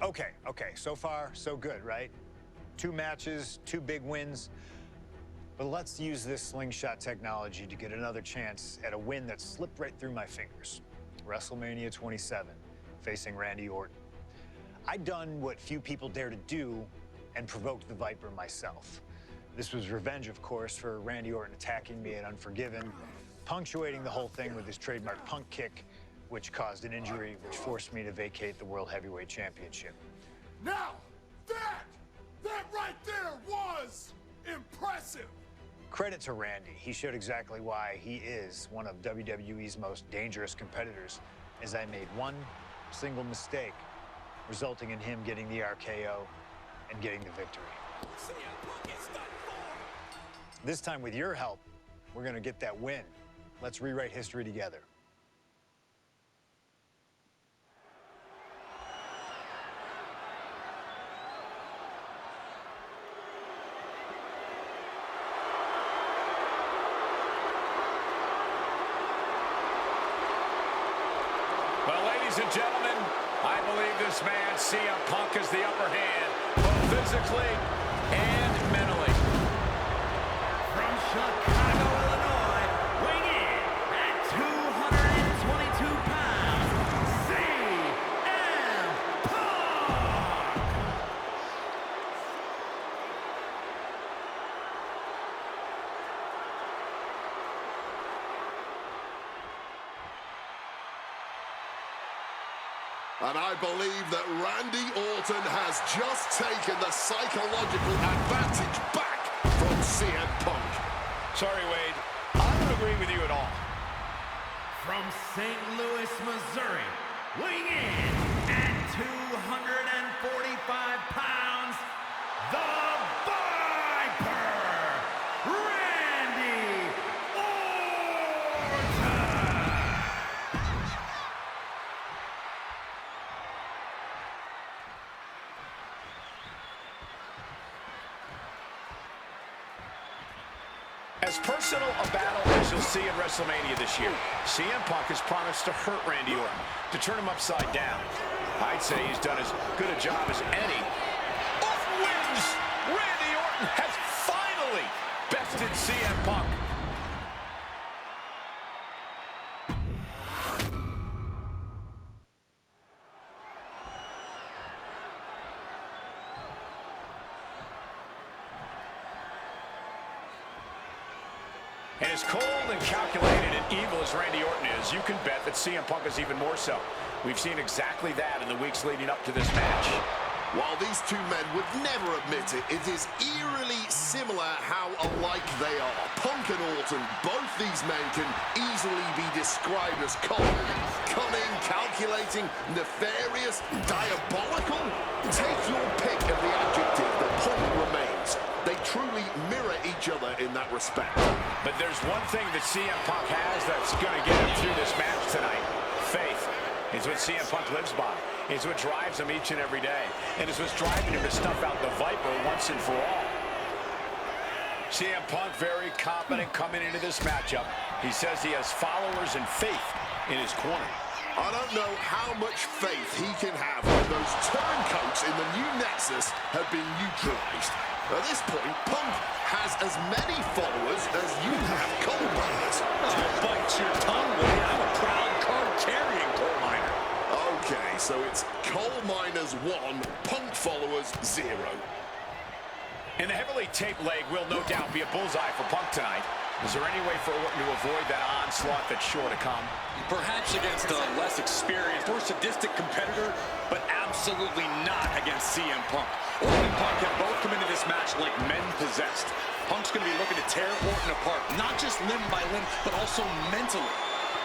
Okay, so far, so good, right? 2 matches, 2 big wins. But let's use this slingshot technology to get another chance at a win that slipped right through my fingers. WrestleMania 27, facing Randy Orton. I'd done what few people dare to do and provoked the Viper myself. This was revenge, of course, for Randy Orton attacking me at Unforgiven, punctuating the whole thing with his trademark punk kick, which caused an injury, which forced me to vacate the World Heavyweight Championship. Now, that right there was impressive. Credit to Randy. He showed exactly why he is one of WWE's most dangerous competitors, as I made one single mistake, resulting in him getting the RKO and getting the victory. This time, with your help, we're gonna get that win. Let's rewrite history together. Well, ladies and gentlemen, I believe this man, CM Punk, has the upper hand, both physically and mentally. From Chicago, Illinois, weighing in at 222 pounds, CM Punk! And I believe that Randy Orton has just taken the psychological advantage back from CM Punk. Sorry, Wade. I don't agree with you at all. From St. Louis, Missouri, weighing in at 245 pounds, the Viper, Randy Orton! As personal a battle as you'll see in WrestleMania this year, CM Punk has promised to hurt Randy Orton, to turn him upside down. I'd say he's done as good a job as any. Orton wins! Randy Orton has finally bested CM Punk. And as cold and calculated and evil as Randy Orton is, you can bet that CM Punk is even more so. We've seen exactly that in the weeks leading up to this match. While these two men would never admit it, it is eerily similar how alike they are. Punk and Orton, both these men can easily be described as cold, cunning, calculating, nefarious, diabolical. Take your pick of the adjective, the point remains. They truly mirror each other in that respect. But there's one thing that CM Punk has that's going to get him through this match tonight. Faith. It's what CM Punk lives by. It's what drives him each and every day. And it's what's driving him to snuff out the Viper once and for all. CM Punk very confident coming into this matchup. He says he has followers and faith in his corner. I don't know how much faith he can have when those turncoats in the new Nexus have been neutralized. At this point, Punk has as many followers as you have coal miners. Oh, bite your tongue, Wade. I'm a proud card-carrying coal miner. Okay, so it's coal miners 1, Punk followers 0. And the heavily taped leg will no doubt be a bullseye for Punk tonight. Is there any way for Orton to avoid that onslaught that's sure to come? Perhaps against a less experienced or sadistic competitor, but absolutely not against CM Punk. Orton and Punk have both come into this match like men possessed. Punk's going to be looking to tear Orton apart, not just limb by limb, but also mentally.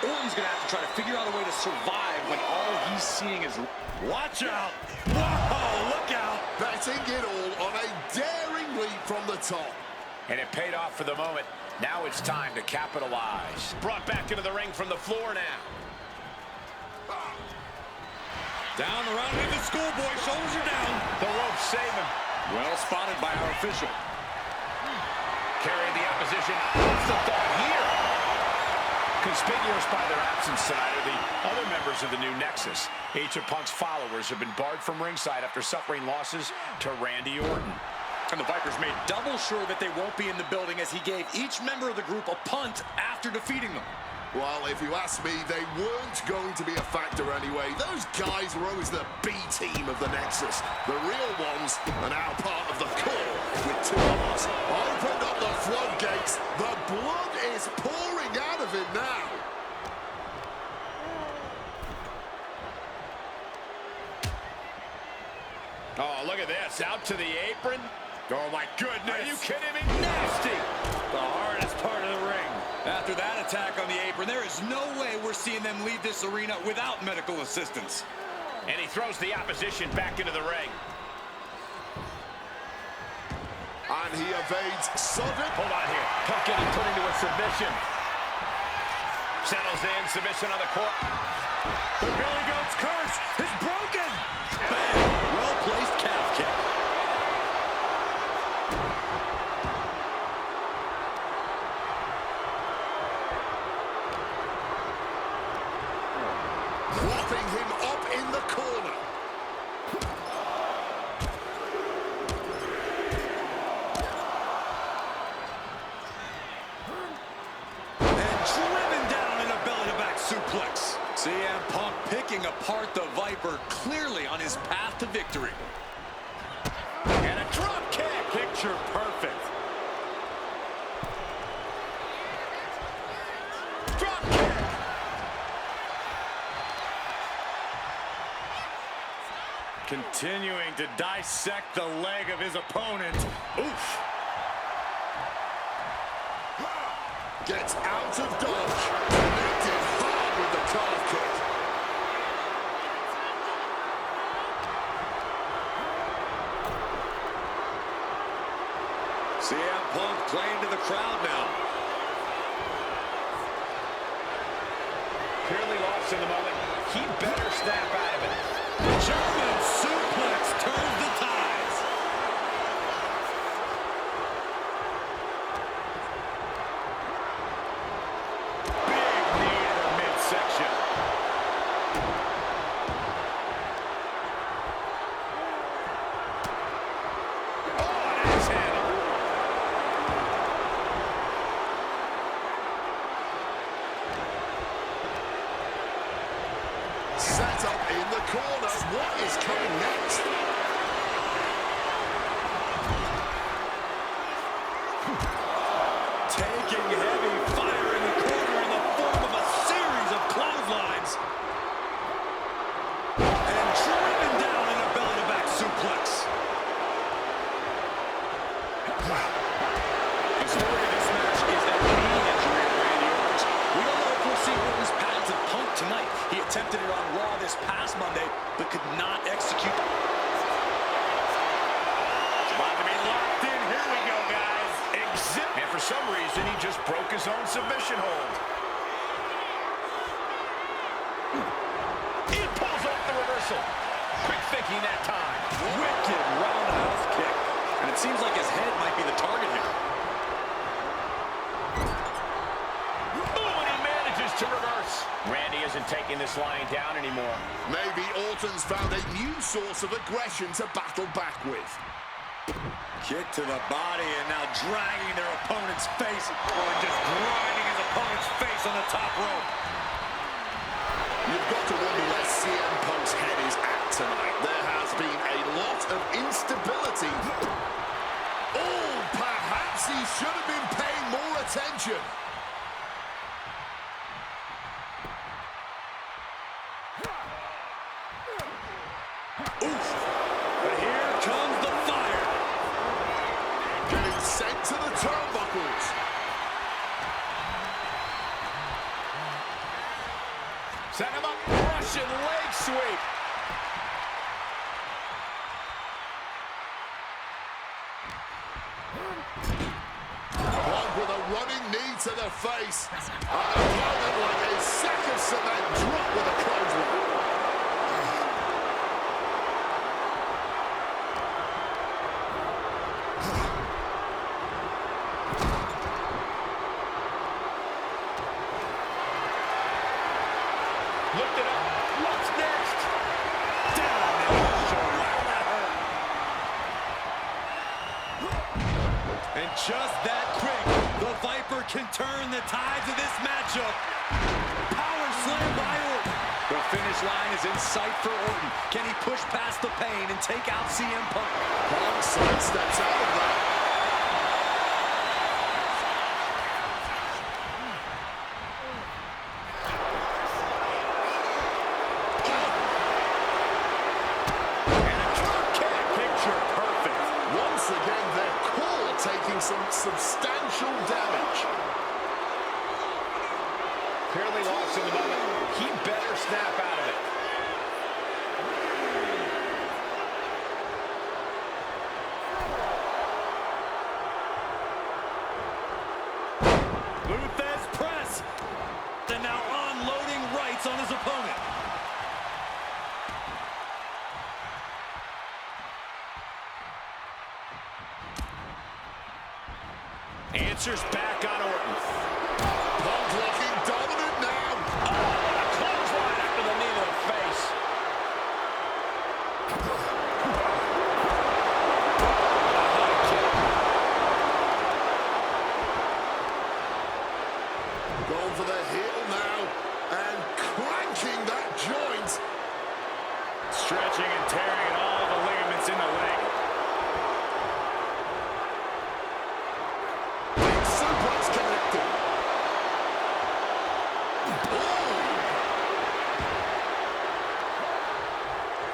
Orton's going to have to try to figure out a way to survive when all he's seeing is... Watch out! Whoa, look out! Betting it all on a daring leap from the top. And it paid off for the moment. Now it's time to capitalize. Brought back into the ring from the floor now. Down around with the schoolboy, shoulders are down. The ropes save him. Well spotted by our official. Carrying the opposition. What's the thought here? Conspicuous by their absence tonight are the other members of the new Nexus. Each of Punk's followers have been barred from ringside after suffering losses to Randy Orton. And the Vipers made double sure that they won't be in the building as he gave each member of the group a punt after defeating them. Well, if you ask me, they weren't going to be a factor anyway. Those guys were always the B team of the Nexus. The real ones are now part of the core with 2 R's. Opened up the floodgates. The blood is pouring out of it now. Oh, look at this. Out to the apron. Oh, my goodness. Are you kidding me? Nasty. The hardest part of the ring. After that attack on the apron, there is no way we're seeing them leave this arena without medical assistance. And he throws the opposition back into the ring. And he evades sudden. Hold on here. Punk getting put into a submission. Settles in. Submission on the court. The Billy Goat's curse is broken. Bang. Well-placed calf kick. Propping him up in the corner. And driven down in a belly-to-back suplex. CM Punk picking apart the Viper, clearly on his path to victory. And a drop kick. Picture perfect. Drop kick. Continuing to dissect the leg of his opponent. Oof. Gets out of dodge. Connected hard with the calf kick. CM Punk playing to the crowd now. Clearly lost in the moment. He better snap out of it. German suplex turns the tides. Big knee to the midsection. Oh, and axe handle. Set up in the corner. What is coming next? Taking heavy fire in the corner in the form of a series of clotheslines. And driven down in a belly-to-back suplex. The story of this match is that knee injury of Randy Orton's. We don't know if we'll see Orton's path to Punk tonight. He attempted it on Raw this past Monday, but could not execute. It's about to be locked in. Here we go, guys. And for some reason, he just broke his own submission hold. He pulls off the reversal. Quick thinking that time. Wicked roundhouse kick. And it seems like his head might be the target here. Oh, and he manages to reverse. Randy isn't taking this lying down anymore. Maybe Orton's found a new source of aggression to battle back with. Kick to the body and now dragging their opponent's face or just grinding his opponent's face on the top rope. You've got to wonder where CM Punk's head is at tonight. There has been a lot of instability. Oh, perhaps he should have been paying more attention. Oof. But here comes the fire. Getting sent to the turnbuckles. Set him up. Russian leg sweep. Punk with a running knee to the face. And opponent like a sack of cement drop with a clothesline. Lift it up. What's next? Down in the shoulder. That hurt. And just that quick, the Viper can turn the tides of this matchup. Power slam by Orton. The finish line is in sight for Orton. Can he push past the pain and take out CM Punk? Punk sidesteps out of that. Taking some substantial damage. Clearly lost in the moment. He better snap out of it. Luthez press. And now unloading rights on his opponent. Answers back on Orton. Punk looking dominant now. A clothesline after the knee to the face. Going for the heel now and cranking that joint. Stretching and tearing at all the ligaments in the leg. Suplex connected.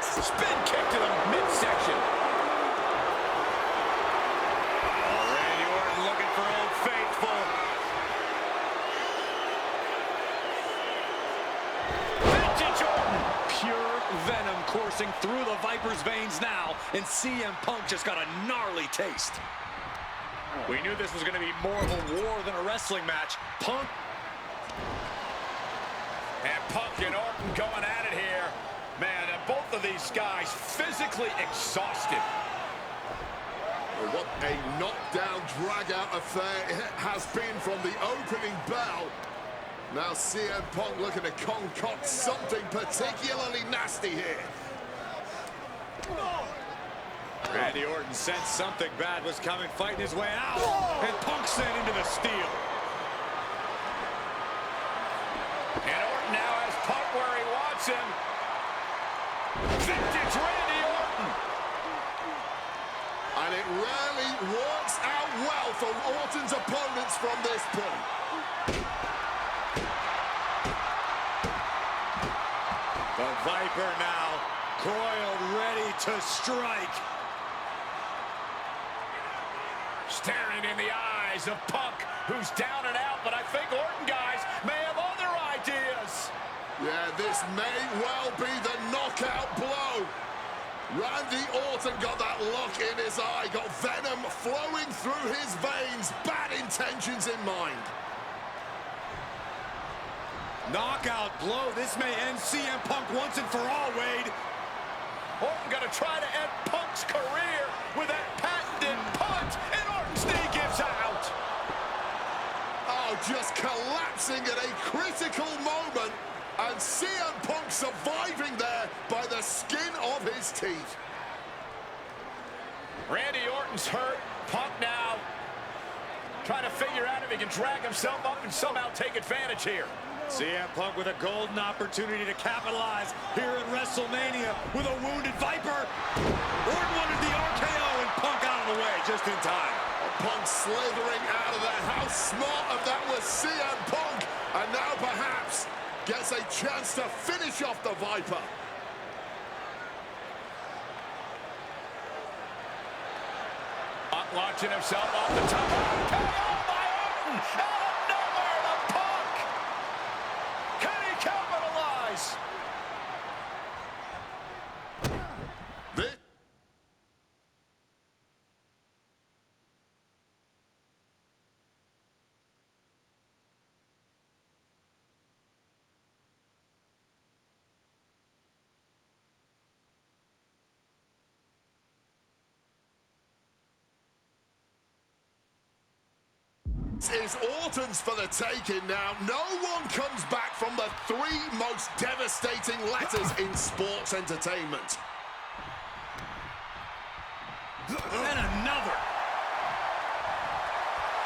Spin kick to the midsection. Randy Orton looking for Old Faithful. Vintage Orton. Pure venom coursing through the Viper's veins now, and CM Punk just got a gnarly taste. We knew this was going to be more of a war than a wrestling match. Punk. And Punk and Orton going at it here. Man, both of these guys physically exhausted. Well, what a knockdown, drag-out affair it has been from the opening bell. Now CM Punk looking to concoct something particularly nasty here. Randy Orton sensed something bad was coming, fighting his way out. And Punk sent into the steel. And Orton now has Punk where he wants him. Vintage Randy Orton. And it rarely works out well for Orton's opponents from this point. The Viper now coiled, ready to strike. Staring in the eyes of Punk, who's down and out, but I think Orton, guys, may have other ideas. Yeah, this may well be the knockout blow. Randy Orton got that look in his eye, got venom flowing through his veins, bad intentions in mind. Knockout blow. This may end CM Punk once and for all, Wade. Orton gonna try to end Punk's career with that patented punt, and Orton's knee gives out. Oh, just collapsing at a critical moment, and CM Punk surviving there by the skin of his teeth. Randy Orton's hurt. Punk now trying to figure out if he can drag himself up and somehow take advantage here. CM Punk with a golden opportunity to capitalize here at WrestleMania with a wounded Viper. Orton wanted the RKO and Punk out of the way just in time. Punk slithering out of there. How smart of that was CM Punk. And now perhaps gets a chance to finish off the Viper. Punk launching himself off the top. KO by Orton! Out of nowhere to Punk! Can he capitalize? This is Orton's for the taking now. No one comes back from the the three most devastating letters in sports entertainment. And another.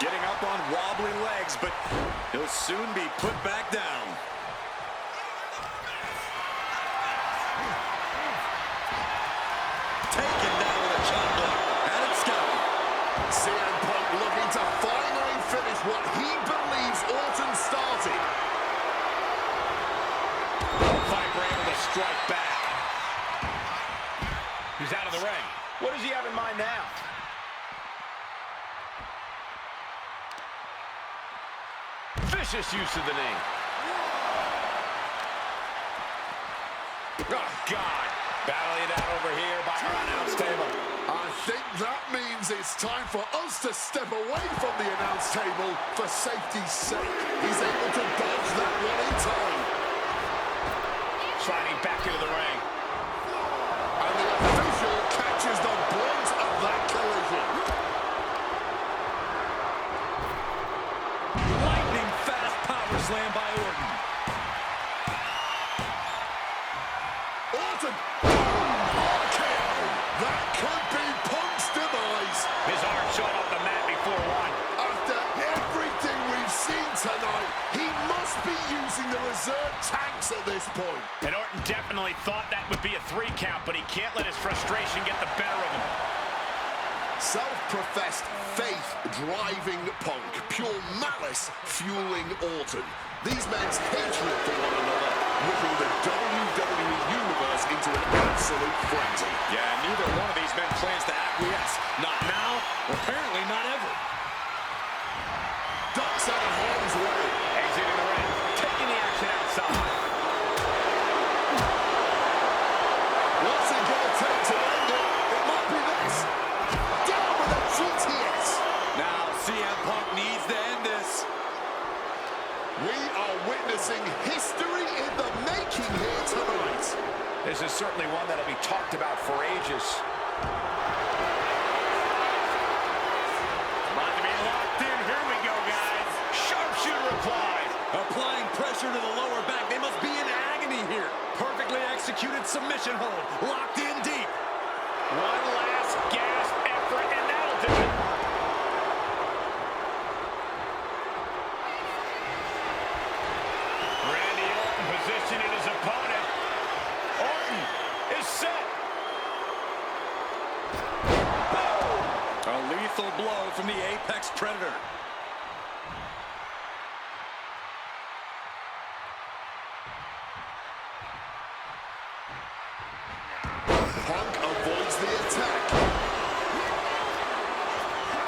Getting up on wobbly legs, but he'll soon be put back down. Taken down with a chop block. Had it scouted. CM Punk looking to finally finish what he believes Orton started. Viper able to strike back. He's out of the ring. What does he have in mind now? Vicious use of the knee. Oh, God. Battling it out over here by our announce table. I think that means it's time for us to step away from the announce table for safety's sake. He's able to dodge that one in time. Sliding back into the ring. And the official catches the brunt of that collision. Lightning fast power slam by Orton. Orton! RKO! That could be Punk's demise. His arm showing off the mat before one. After everything we've seen tonight, he must be using the reserve tanks at this point. And Orton definitely thought that would be a 3 count, but he can't let his frustration get the better of him. Self-professed faith driving Punk, pure malice fueling Orton. These men's hatred for one another whipping the WWE Universe into an absolute frenzy. Yeah, neither one of these men plans to acquiesce. Not now, or apparently not ever. Ducks out of harm's way. Exiting the ring, taking the action outside. What's it gonna take to end it? It might be this. Down with a GTS. Now CM Punk needs to end this. We are witnessing history in the making here tonight. This is certainly one that'll be talked about for ages. About to be locked in. Here we go, guys. Sharpshooter applied. Applying pressure to the lower back. They must be in agony here. Perfectly executed submission hold. Locked in deep. One last gasp effort, and that'll do it. Randy Orton positioning his opponent. Orton is set. A lethal blow from the Apex Predator. Punk avoids the attack.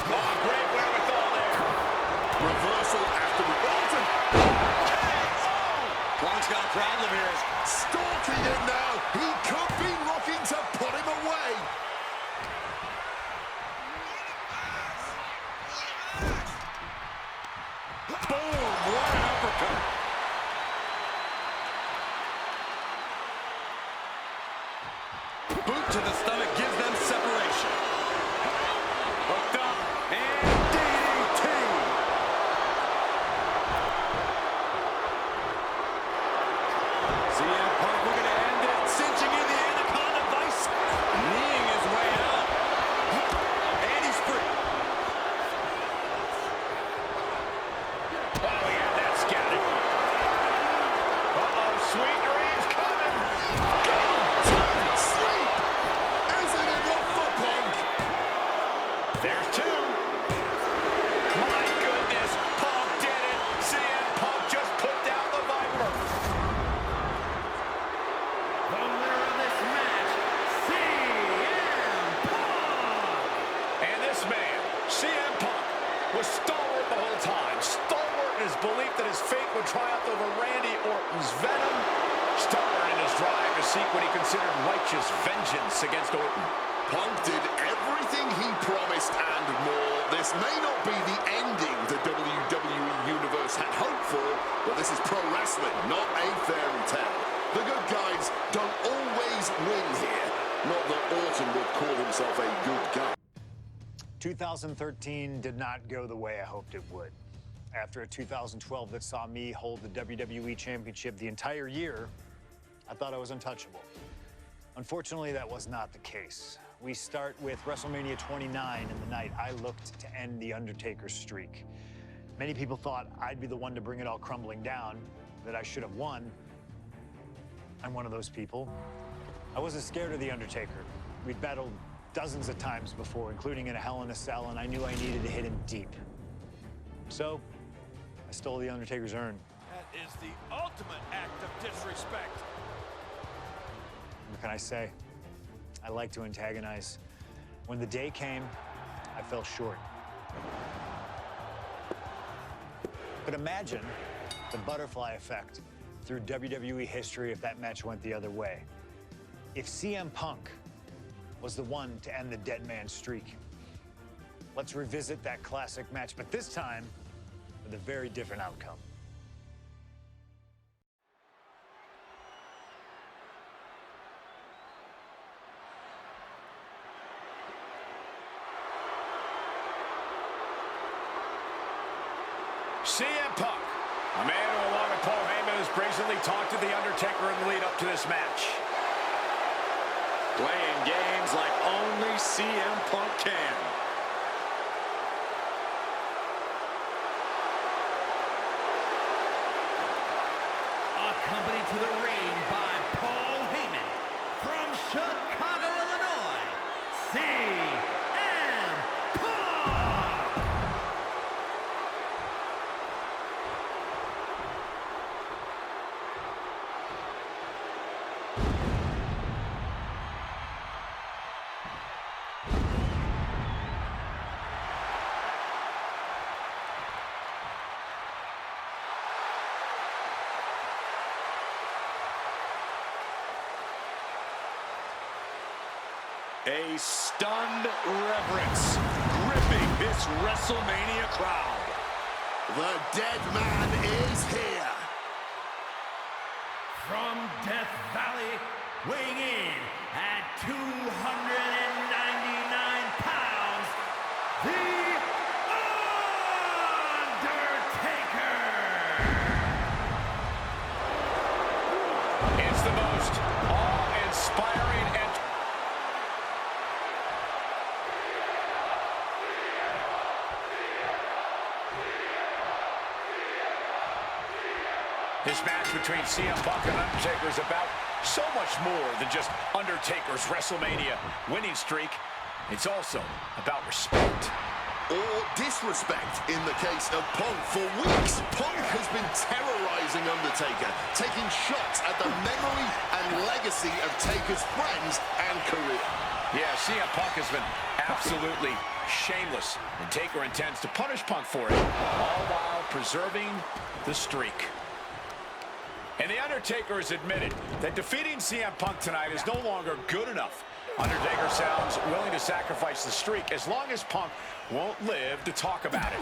Oh, great wherewithal there. Reversal after the Orton. Punk's got a problem here. Stalking him now. He could be looking to put him away. Boom! What an uppercut. Boot to the stomach gives them separation. Hooked up and DDT. CM Punk looking to end it, cinching in the Anaconda Vice, kneeing his way out. And he's free. Oh, yeah, that's got it. Uh-oh, sweet dreams coming. Sleep. Isn't enough for Punk. There's 2. My goodness, Punk did it. CM Punk just put down the Viper. The winner of this match, CM Punk. And this man, CM Punk, was stalwart the whole time. Stalwart in his belief that his fate would triumph over Randy Orton's venom. Stalwart in his drive to seek what he considered righteous vengeance against Orton. Punk did everything he promised and more. This may not be the ending the WWE Universe had hoped for, but this is pro wrestling, not a fairy tale. The good guys don't always win here. Not that Orton would call himself a good guy. 2013 did not go the way I hoped it would. After a 2012 that saw me hold the WWE Championship the entire year, I thought I was untouchable. Unfortunately, that was not the case. We start with WrestleMania 29 and the night I looked to end the Undertaker's streak. Many people thought I'd be the one to bring it all crumbling down, that I should have won. I'm one of those people. I wasn't scared of the Undertaker. We'd battled dozens of times before, including in a Hell in a Cell, and I knew I needed to hit him deep. So, I stole the Undertaker's urn. That is the ultimate act of disrespect. What can I say? I like to antagonize. When the day came, I fell short. But imagine the butterfly effect through WWE history if that match went the other way. If CM Punk was the one to end the dead man streak. Let's revisit that classic match, but this time with a very different outcome. CM Punk, a man who, along with Paul Heyman, has brazenly talked to The Undertaker in the lead up to this match. Playing games like only CM Punk can. Accompanied to the ring by Paul Heyman from Chicago, Illinois, CM Punk! A stunned reverence gripping this WrestleMania crowd. The dead man is here. From Death Valley, weighing in at 299 pounds, The Undertaker! It's the most awe-inspiring and this match between CM Punk and Undertaker is about so much more than just Undertaker's WrestleMania winning streak. It's also about respect. Or disrespect in the case of Punk. For weeks, Punk has been terrorizing Undertaker, taking shots at the memory and legacy of Taker's friends and career. Yeah, CM Punk has been absolutely shameless, and Taker intends to punish Punk for it, all while preserving the streak. And The Undertaker has admitted that defeating CM Punk tonight is no longer good enough. Undertaker sounds willing to sacrifice the streak as long as Punk won't live to talk about it.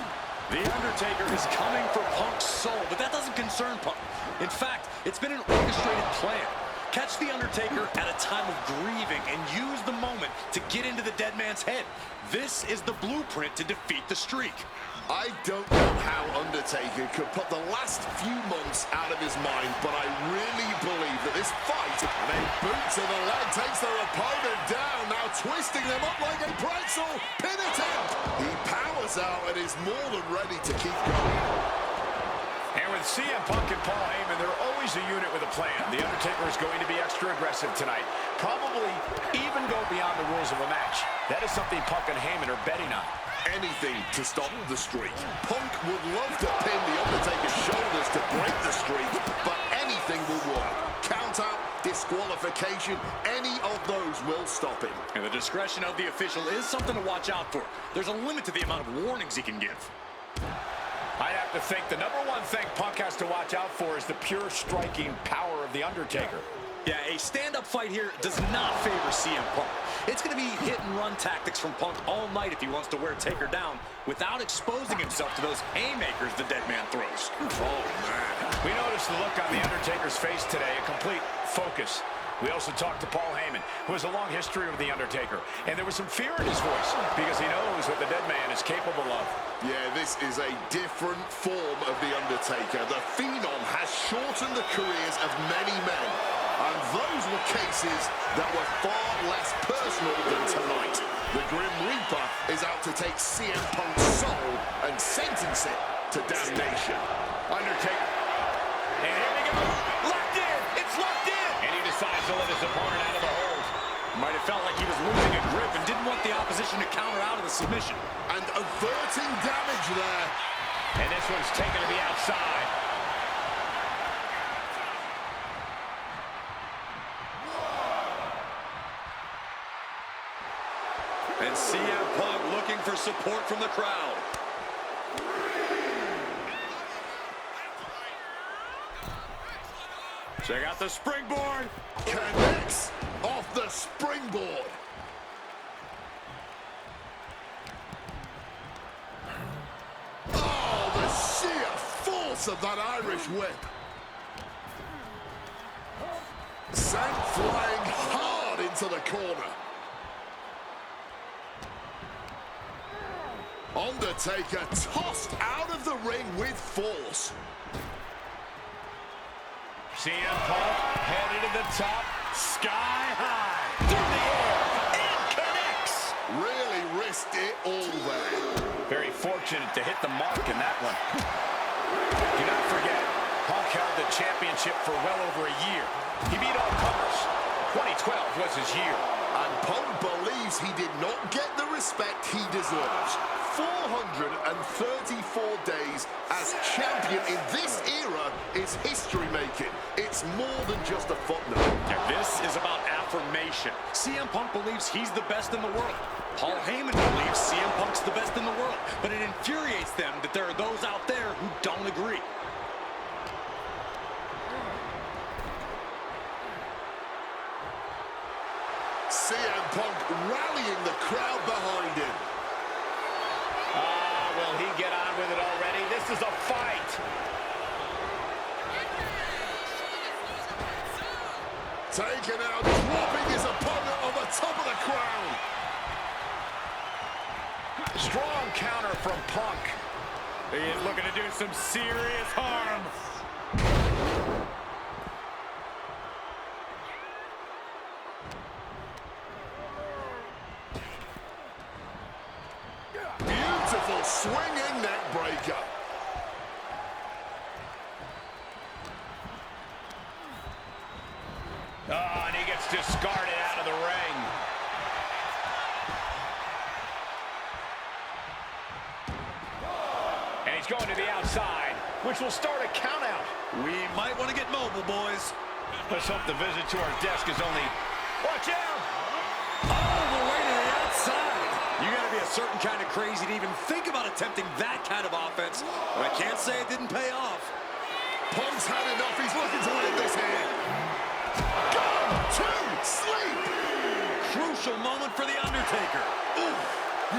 The Undertaker is coming for Punk's soul, but that doesn't concern Punk. In fact, it's been an orchestrated plan. Catch The Undertaker at a time of grieving and use the moment to get into the dead man's head. This is the blueprint to defeat the streak. I don't know how Undertaker could put the last few months out of his mind, but I really believe that this fight, and a boot to the leg, takes their opponent down, now twisting them up like a pretzel. Pin attempt. He powers out and is more than ready to keep going. And with CM Punk and Paul Heyman, they're always a unit with a plan. The Undertaker is going to be extra aggressive tonight, probably even go beyond the rules of a match. That is something Punk and Heyman are betting on. Anything to stop the streak. Punk would love to pin the Undertaker's shoulders to break the streak, but anything will work. Count out, disqualification, any of those will stop him. And the discretion of the official is something to watch out for. There's a limit to the amount of warnings he can give. I have to think the number one thing Punk has to watch out for is the pure striking power of The Undertaker. Yeah, a stand-up fight here does not favor CM Punk. It's going to be hit-and-run tactics from Punk all night if he wants to wear Taker down without exposing himself to those haymakers the dead man throws. Oh, man. We noticed the look on The Undertaker's face today, a complete focus We also talked to Paul Heyman, who has a long history with The Undertaker, and there was some fear in his voice because he knows what the dead man is capable of. Yeah, this is a different form of The Undertaker. The Phenom has shortened the careers of many men, and those were cases that were far less personal than tonight. The Grim Reaper is out to take CM Punk's soul and sentence it to damnation. Undertaker. And here we go. Locked in. It's locked in. And he decides to let his opponent out of the hold. Might have felt like he was losing a grip and didn't want the opposition to counter out of the submission. And averting damage there. And this one's taken to the outside. And CM Punk looking for support from the crowd. Check out the springboard. Connects off the springboard. Oh, the sheer force of that Irish whip. Sent flying hard into the corner. Undertaker tossed out of the ring with force. CM Punk headed to the top, sky high, through the air, and connects. Really risked it all there. Very fortunate to hit the mark in that one. Do not forget, Punk held the championship for well over a year. He beat all comers. 2012 was his year. And Punk believes he did not get the respect he deserves. 434 days as champion in this era is history-making. It's more than just a footnote. This is about affirmation. CM Punk believes he's the best in the world. Paul Heyman believes CM Punk's the best in the world. But it infuriates them that there are those out there who don't agree. CM Punk rallying the crowd behind him. Will he get on with it already? This is a fight. Taken out, dropping his opponent on the top of the crown. Strong counter from Punk. He is looking to do some serious harm. Beautiful swinging neck breaker. Oh, and he gets discarded out of the ring. And he's going to the outside, which will start a countout. We might want to get mobile, boys. Let's hope the visit to our desk is only... Watch out! All the way to the outside. You got to be a certain kind of crazy to even think about attempting that kind of offense. But I can't say it didn't pay off. Punk's had enough. He's looking to win this here. Go to sleep. Crucial moment for The Undertaker. Ooh,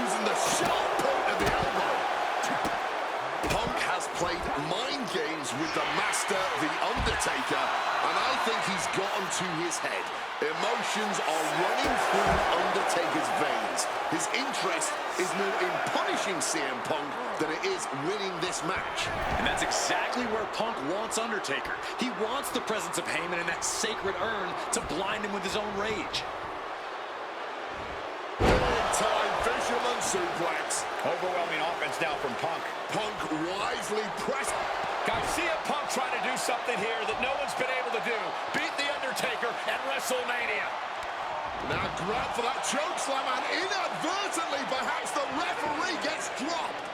using the sharp point of the elbow. Punk has played mind games with the master, The Undertaker, and I think he's gotten to his head. Emotions are running through Undertaker's veins. His interest is more in punishing CM Punk than it is winning this match. And that's exactly where Punk wants Undertaker. He wants the presence of Heyman in that sacred urn to blind him with his own rage. Big-time fisherman suplex. Overwhelming offense now from Punk. Punk wisely pressed. CM Punk trying to do something here that no one's been able to do. Beat The Undertaker at WrestleMania. Now grab for that chokeslam, and inadvertently, perhaps the referee gets dropped.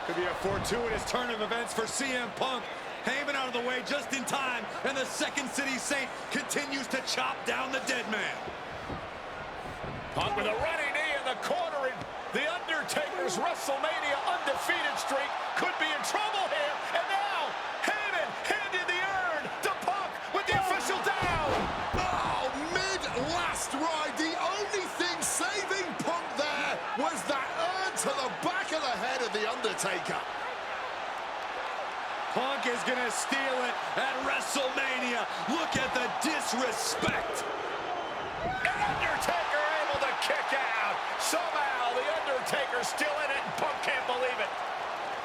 Could be a fortuitous turn of events for CM Punk. Heyman out of the way just in time, and the Second City Saint continues to chop down the dead man. Punk with a running knee in the corner, and The Undertaker's WrestleMania undefeated streak could be in trouble here. And now, Heyman handed the urn to Punk with the official down. Oh, mid-last ride. The only thing saving Punk there was that urn to the back of the head of The Undertaker. Punk is gonna steal it at WrestleMania. Look at the disrespect. And UnderTaker able to kick out. Somehow the UnderTaker still in it, and Punk can't believe it.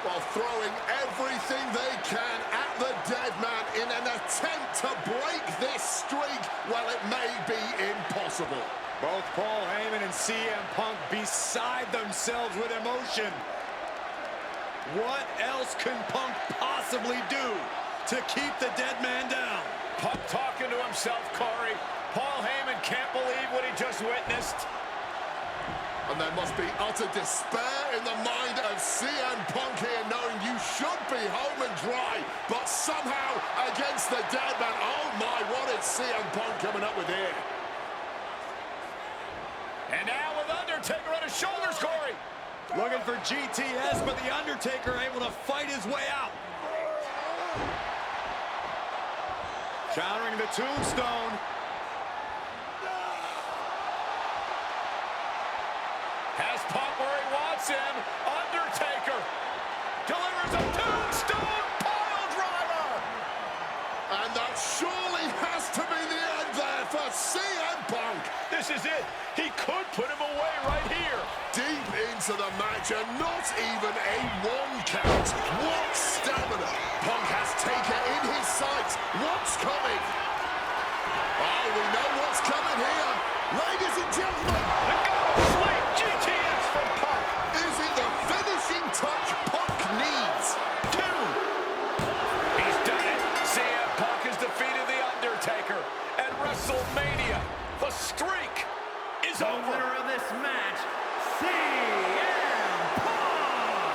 While throwing everything they can at the dead man in an attempt to break this streak, well, it may be impossible. Both Paul Heyman and CM Punk beside themselves with emotion. What else can Punk possibly do to keep the dead man down? Punk talking to himself, Corey. Paul Heyman can't believe what he just witnessed. And there must be utter despair in the mind of CM Punk here, knowing you should be home and dry, but somehow against the dead man. Oh my, what is CM Punk coming up with here? And now with UnderTaker on his shoulders, Corey. Looking for GTS, but the UnderTaker able to fight his way out. Countering the tombstone. Has Punk where he wants him. UnderTaker delivers a tombstone pile driver. And that surely has to be the end there for CM Punk. This is it. He could put him away right here. Deep into the match and not even a 1 count. What stamina. Punk has Taker in his sights. What's coming? Oh, we know what's coming here. Ladies and gentlemen. The go sleep GTS from Punk. Is it the finishing touch Punk needs? 2. He's done it. CM Punk has defeated the UnderTaker at WrestleMania. The streak is The over. winner of this match, CM Punk!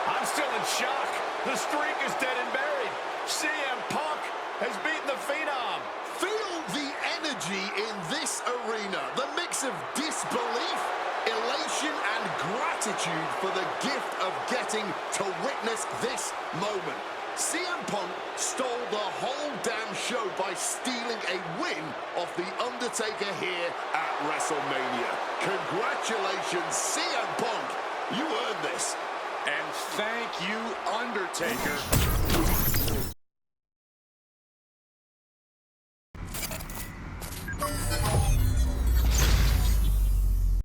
I'm still in shock. The streak is dead and buried. CM Punk has beaten the Phenom. Feel the energy in this arena. The mix of disbelief, elation, and gratitude for the gift of getting to witness this moment. CM Punk stole the whole damn show by stealing a win off the UnderTaker here at WrestleMania. Congratulations, CM Punk. You earned this. And thank you, UnderTaker.